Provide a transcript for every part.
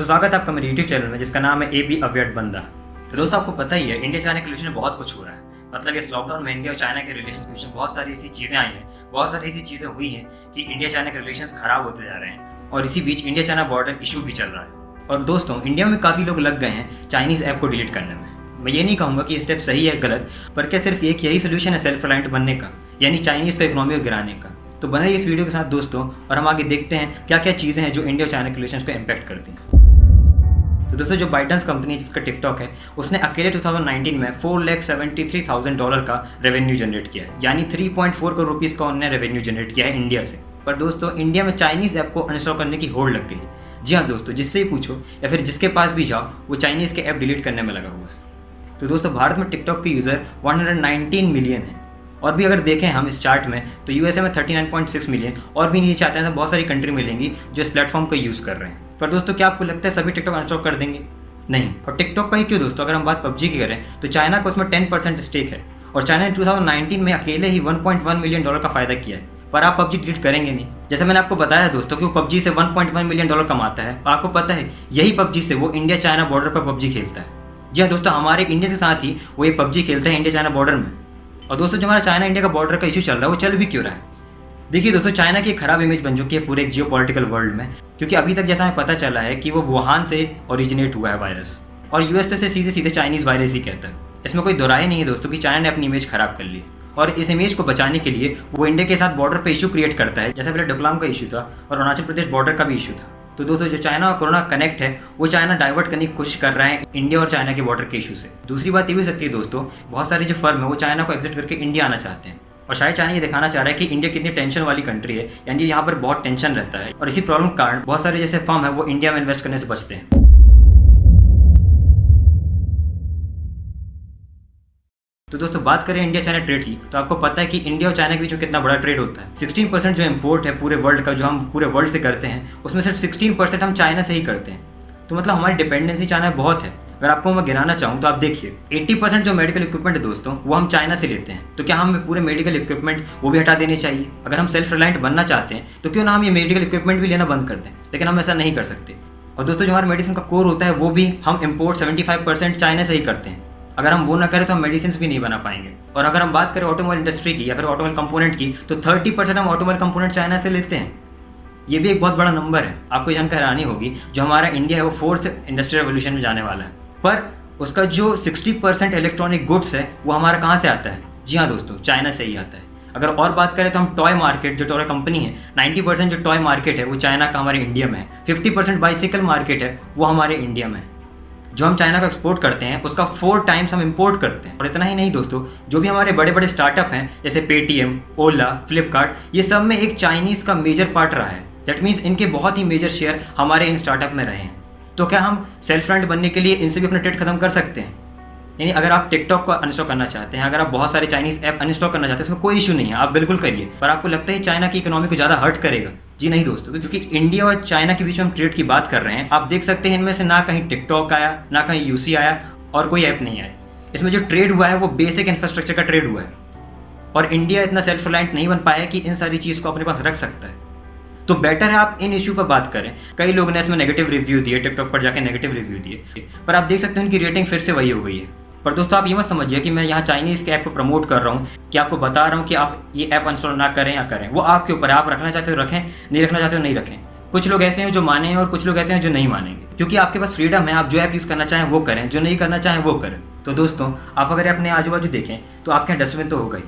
स्वागत है आपका मेरे YouTube चैनल में जिसका नाम है AB अवेयर्ड बंदा। तो दोस्तों आपको पता ही है इंडिया चाइना के रिलेशन में बहुत कुछ हो रहा है। मतलब इस लॉकडाउन में इंडिया और चाइना के रिलेशन के बीच में बहुत सारी ऐसी चीज़ें आई हैं, बहुत सारी ऐसी चीज़ें हुई हैं कि इंडिया चाइना के रिलेशन खराब होते जा रहे हैं और इसी बीच इंडिया चाइना बॉर्डर इशू भी चल रहा है। और दोस्तों इंडिया में काफ़ी लोग लग गए हैं चाइनीज़ ऐप को डिलीट करने में। मैं ये नहीं कहूँगा कि ये स्टेप सही है गलत, पर क्या सिर्फ एक यही सोल्यूशन है सेल्फ रिलायंट बनने का, यानी चाइनीज़ को इकोनॉमी को गिराने का। तो बने इस वीडियो के साथ दोस्तों और हम आगे देखते हैं क्या क्या चीज़ें हैं जो इंडिया और चाइना के रिलेशन को इम्पैक्ट करती हैं। तो दोस्तों जो बाइडेंस कंपनी जिसका टिकटॉक है उसने अकेले 2019 में $4,73,000 का रेवेन्यू जनरेट किया है, यानी 3.4 करोड़ रुपीज़ का उन्होंने रेवेन्यू जनरेट किया है इंडिया से। पर दोस्तों इंडिया में चाइनीज़ ऐप को अनइंस्टॉल करने की होड़ लग गई है। जी हाँ दोस्तों, जिससे ही पूछो या फिर जिसके पास भी जाओ वो चाइनीज़ के ऐप डिलीट करने में लगा हुआ है। तो दोस्तों भारत में टिकटॉक के यूज़र 119 मिलियन है और भी अगर देखें हम इस चार्ट में तो यूएसए में 39.6 मिलियन और भी नीचे आते हैं तो बहुत सारी कंट्री मिलेंगी जो इस प्लेटफॉर्म को यूज़ कर रहे हैं। पर दोस्तों क्या आपको लगता है सभी टिकटॉक अनइंस्टॉल कर देंगे? नहीं। और टिकटॉक का ही क्यों दोस्तों, अगर हम बात पबजी की करें तो चाइना को उसमें 10% स्टेक है और चाइना ने 2019 में अकेले ही $1.1 मिलियन का फ़ायदा किया है। पर आप पबजी डिलीट करेंगे नहीं। जैसे मैंने आपको बताया दोस्तों कि वो पबजी से 1.1 मिलियन डॉलर कमाता है और आपको पता है यही पबजी से वो इंडिया चाइना बॉर्डर पर पबजी खेलता है। जी हाँ दोस्तों, हमारे इंडिया के साथ ही वो ये पबजी खेलता है इंडिया चाइना बॉर्डर में। और दोस्तों जो हमारा चाइना इंडिया का बॉर्डर का इशू चल रहा है वो चल भी क्यों रहा है? देखिए दोस्तों, चाइना की एक खराब इमेज बन चुकी है पूरे एक जियोपॉलिटिकल वर्ल्ड में, क्योंकि अभी तक जैसा हमें पता चला है कि वो वुहान से ओरिजिनेट हुआ है वायरस और यूएस से सीधे सीधे चाइनीज़ वायरस ही कहता है। इसमें कोई दोराहे नहीं है दोस्तों कि चाइना ने अपनी इमेज खराब कर ली और इस इमेज को बचाने के लिए वो इंडिया के साथ बॉर्डर पे इशू क्रिएट करता है। जैसे पहले डोकलाम का इशू था और अरुणाचल प्रदेश बॉर्डर का भी इशू था। तो दोस्तों जो चाइना और कोरोना कनेक्ट है वो चाइना डाइवर्ट करने की कोशिश कर रहा है इंडिया और चाइना के बॉर्डर के इशू से। दूसरी बात ये भी हो सकती है दोस्तों, बहुत सारे जो फर्म है वो चाइना को एग्जिट करके इंडिया आना चाहते हैं और शायद चाइना ये दिखाना चाह रहा है कि इंडिया कितनी टेंशन वाली कंट्री है, यानी यहाँ पर बहुत टेंशन रहता है और इसी प्रॉब्लम के कारण बहुत सारे जैसे फर्म है वो इंडिया में इन्वेस्ट करने से बचते हैं। तो दोस्तों बात करें इंडिया चाइना ट्रेड की तो आपको पता है कि इंडिया और चाइना के बीच में कितना बड़ा ट्रेड होता है। 16% जो इम्पोर्ट है पूरे वर्ल्ड का, जो हम पूरे वर्ल्ड से करते हैं उसमें सिर्फ 16% हम चाइना से ही करते हैं। तो मतलब हमारी डिपेंडेंसी चाइना बहुत है। अगर आपको मैं गिराना चाहूँ तो आप देखिए 80% जो मेडिकल इक्विपमेंट है दोस्तों वो हम चाइना से लेते हैं। तो क्या हम पूरे मेडिकल इक्विपमेंट वो भी हटा देने चाहिए? अगर हम सेल्फ रिलायंट बनना चाहते हैं तो क्यों ना हम ये मेडिकल इक्विपमेंट भी लेना बंद कर दें, लेकिन हम ऐसा नहीं कर सकते। और दोस्तों जो हमारा मेडिसिन का कोर होता है वो भी हम इम्पोर्ट 75% चाइना से ही करते हैं। अगर हम वो ना करें तो हम मेडिसिन भी नहीं बना पाएंगे। और अगर हम बात करें ऑटोमोबाइल इंडस्ट्री की या फिर ऑटोमोबाइल कंपोनेंट की तो 30% हम ऑटोमोबाइल कंपोनेंट चाइना से लेते हैं। ये भी एक बहुत बड़ा नंबर है। आपको जानकर हैरानी होगी जो हमारा इंडिया है वो 4th इंडस्ट्रियल रेवोल्यूशन में जाने वाला है, पर उसका जो 60% इलेक्ट्रॉनिक गुड्स है वो हमारा कहाँ से आता है? जी हाँ दोस्तों, चाइना से ही आता है। अगर और बात करें तो हम टॉय मार्केट, जो टॉय कंपनी है 90% जो टॉय मार्केट है वो चाइना का हमारे इंडिया में है। 50% बाइसिकल मार्केट है वो हमारे इंडिया में है। जो हम चाइना का एक्सपोर्ट करते हैं उसका 4 टाइम्स हम इंपोर्ट करते हैं। और इतना ही नहीं दोस्तों, जो भी हमारे बड़े बड़े स्टार्टअप हैं जैसे पेटीएम, ओला, फ्लिपकार्ट, ये सब में एक चाइनीज़ का मेजर पार्ट रहा है। दैट मीन्स इनके बहुत ही मेजर शेयर हमारे इन स्टार्टअप में रहे हैं। तो क्या हम सेल्फ रिलायंट बनने के लिए इनसे भी अपना ट्रेड खत्म कर सकते हैं? यानी अगर आप टिकटॉक को अनइंस्टॉल करना चाहते हैं, अगर आप बहुत सारे चाइनीज़ ऐप अनइंस्टॉल करना चाहते हैं, इसमें कोई इशू नहीं है, आप बिल्कुल करिए। पर आपको लगता है चाइना की इकोनॉमी को ज़्यादा हर्ट करेगा? जी नहीं दोस्तों, क्योंकि इंडिया और चाइना के बीच में हम ट्रेड की बात कर रहे हैं। आप देख सकते हैं इनमें से ना कहीं टिकटॉक आया, ना कहीं यूसी आया और कोई ऐप नहीं आया। इसमें जो ट्रेड हुआ है वो बेसिक इंफ्रास्ट्रक्चर का ट्रेड हुआ है और इंडिया इतना सेल्फ रिलायंट नहीं बन पाया कि इन सारी चीज़ को अपने पास रख सकता है। तो बेटर है आप इन इशू पर बात करें। कई लोगों ने इसमें नेगेटिव रिव्यू दिए, टिकटॉक पर जाके नेगेटिव रिव्यू दिए, पर आप देख सकते हैं उनकी रेटिंग फिर से वही हो गई है। पर दोस्तों आप ये मत समझिए कि मैं यहाँ चाइनीज़ के ऐप को प्रमोट कर रहा हूँ, कि आपको बता रहा हूँ कि आप ये ऐप इंस्टॉल ना करें या करें। वो आपके ऊपर है, आप रखना चाहते हो रखें, नहीं रखना चाहते हो नहीं रखें। कुछ लोग ऐसे हैं जो माने और कुछ लोग ऐसे हैं जो नहीं मानेंगे, क्योंकि आपके पास फ्रीडम है, आप जो ऐप यूज़ करना चाहें वो करें, जो नहीं करना चाहें वो करें। तो दोस्तों आप अगर अपने आजू बाजू देखें तो आपके यहाँ डस्टबिन तो होगा ही,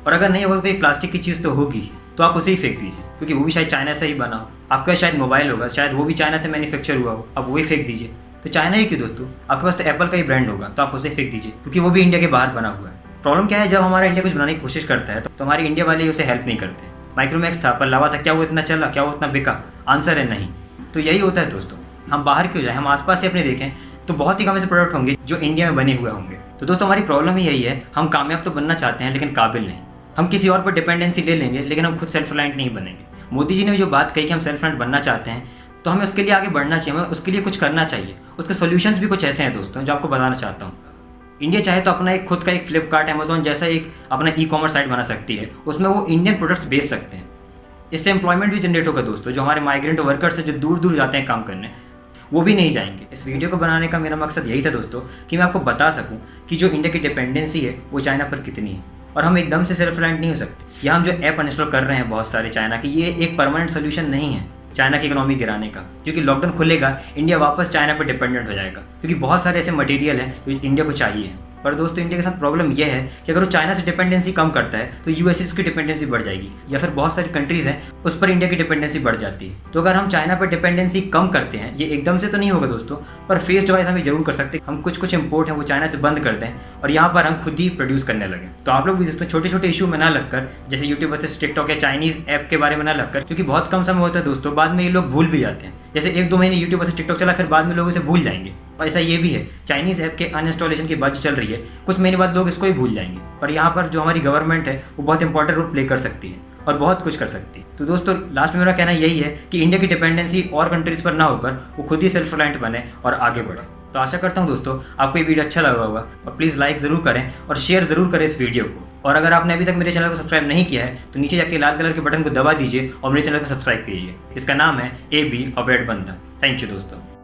और अगर नहीं होगा तो एक प्लास्टिक की चीज़ तो होगी, तो आप उसे ही फेंक दीजिए, क्योंकि वो भी शायद चाइना से ही बना हो। आपका शायद मोबाइल होगा, शायद वो भी चाइना से मैन्युफैक्चर हुआ हो, आप वही फेंक दीजिए। तो चाइना ही क्यों दोस्तों, आपके पास तो एप्पल का ही ब्रांड होगा, तो आप उसे फेंक दीजिए, क्योंकि वो भी इंडिया के बाहर बना हुआ है। प्रॉब्लम क्या है, जब हमारा इंडिया कुछ बनाने की कोशिश करता है तो हमारे इंडिया वाले उसे हेल्प नहीं करते। माइक्रोमैक्स था पर लावा था, क्या वो इतना चला, क्या वो इतना बिका? आंसर है नहीं। तो यही होता है दोस्तों, हम बाहर क्यों जाए, हम आसपास से अपने देखें तो बहुत ही कम ऐसे प्रोडक्ट होंगे जो इंडिया में बने हुए होंगे। तो दोस्तों हमारी प्रॉब्लम ही यही है, हम कामयाब तो बनना चाहते हैं लेकिन काबिल नहीं। हम किसी और पर डिपेंडेंसी ले लेंगे लेकिन हम खुद सेल्फ रिलायंट नहीं बनेंगे। मोदी जी ने जो बात कही कि हम सेल्फ रिलायंट बनना चाहते हैं तो हमें उसके लिए आगे बढ़ना चाहिए, हमें उसके लिए कुछ करना चाहिए। उसके सॉल्यूशंस भी कुछ ऐसे हैं दोस्तों जो आपको बताना चाहता हूँ। इंडिया चाहे तो अपना एक खुद का एक फ्लिपकार्ट, अमेजोन जैसा एक अपना ई-कॉमर्स साइट बना सकती है, उसमें वो इंडियन प्रोडक्ट्स बेच सकते हैं। इससे एम्प्लॉयमेंट भी जनरेट होगा दोस्तों। जो हमारे माइग्रेंट वर्कर्स हैं जो दूर दूर जाते हैं काम करने, वो भी नहीं जाएंगे। इस वीडियो को बनाने का मेरा मकसद यही था दोस्तों कि मैं आपको बता सकूँ कि जो इंडिया की डिपेंडेंसी है वो चाइना पर कितनी है, और हम एकदम से सेल्फ रिलायंट नहीं हो सकते। या हम जो ऐप अनइंस्टॉल कर रहे हैं बहुत सारे चाइना के, ये एक परमानेंट सोल्यूशन नहीं है चाइना की इकोनॉमी गिराने का, क्योंकि लॉकडाउन खुलेगा इंडिया वापस चाइना पर डिपेंडेंट हो जाएगा, क्योंकि बहुत सारे ऐसे मटेरियल हैं जो इंडिया को चाहिए। पर दोस्तों इंडिया के साथ प्रॉब्लम यह है कि अगर वो चाइना से डिपेंडेंसी कम करता है तो यूएस से उसकी डिपेंडेंसी बढ़ जाएगी, या फिर बहुत सारी कंट्रीज़ हैं उस पर इंडिया की डिपेंडेंसी बढ़ जाती है। तो अगर हम चाइना पर डिपेंडेंसी कम करते हैं, ये एकदम से तो नहीं होगा दोस्तों, पर फेस्ड वाइज हम जरूर कर सकते हैं। हम कुछ इंपोर्ट हैं वो चाइना से बंद कर दें और यहाँ पर हम खुद ही प्रोड्यूस करने लगें। तो आप लोग भी दोस्तों छोटे छोटे इशू में ना लगकर, जैसे यूट्यूब वर्सेस टिकटॉक या चाइनीज़ ऐप के बारे में ना लगकर, क्योंकि बहुत कम समय होता है दोस्तों, बाद में ये लोग भूल भी जाते हैं। जैसे 1-2 महीने यूट्यूब वर्सेस टिकटॉक चला, फिर बाद में लोग इसे भूल जाएंगे। और ऐसा ये भी है, चाइनीज़ ऐप के अनइंस्टॉलेशन की बात जो चल रही है, कुछ महीने बाद लोग इसको ही भूल जाएंगे। पर यहाँ पर जो हमारी गवर्नमेंट है वो बहुत इंपॉर्टेंट रोल प्ले कर सकती है और बहुत कुछ कर सकती है। तो दोस्तों लास्ट में मेरा कहना यही है कि इंडिया की डिपेंडेंसी और कंट्रीज़ पर ना होकर वो खुद ही सेल्फ रिलायंट बने और आगे बढ़े। तो आशा करता हूँ दोस्तों आपको ये वीडियो अच्छा लगा होगा, और प्लीज़ लाइक ज़रूर करें और शेयर ज़रूर करें इस वीडियो को। और अगर आपने अभी तक मेरे चैनल को सब्सक्राइब नहीं किया है तो नीचे जाके लाल कलर के बटन को दबा दीजिए और मेरे चैनल को सब्सक्राइब कीजिए। इसका नाम है AB अपडेट बंदा। थैंक यू दोस्तों।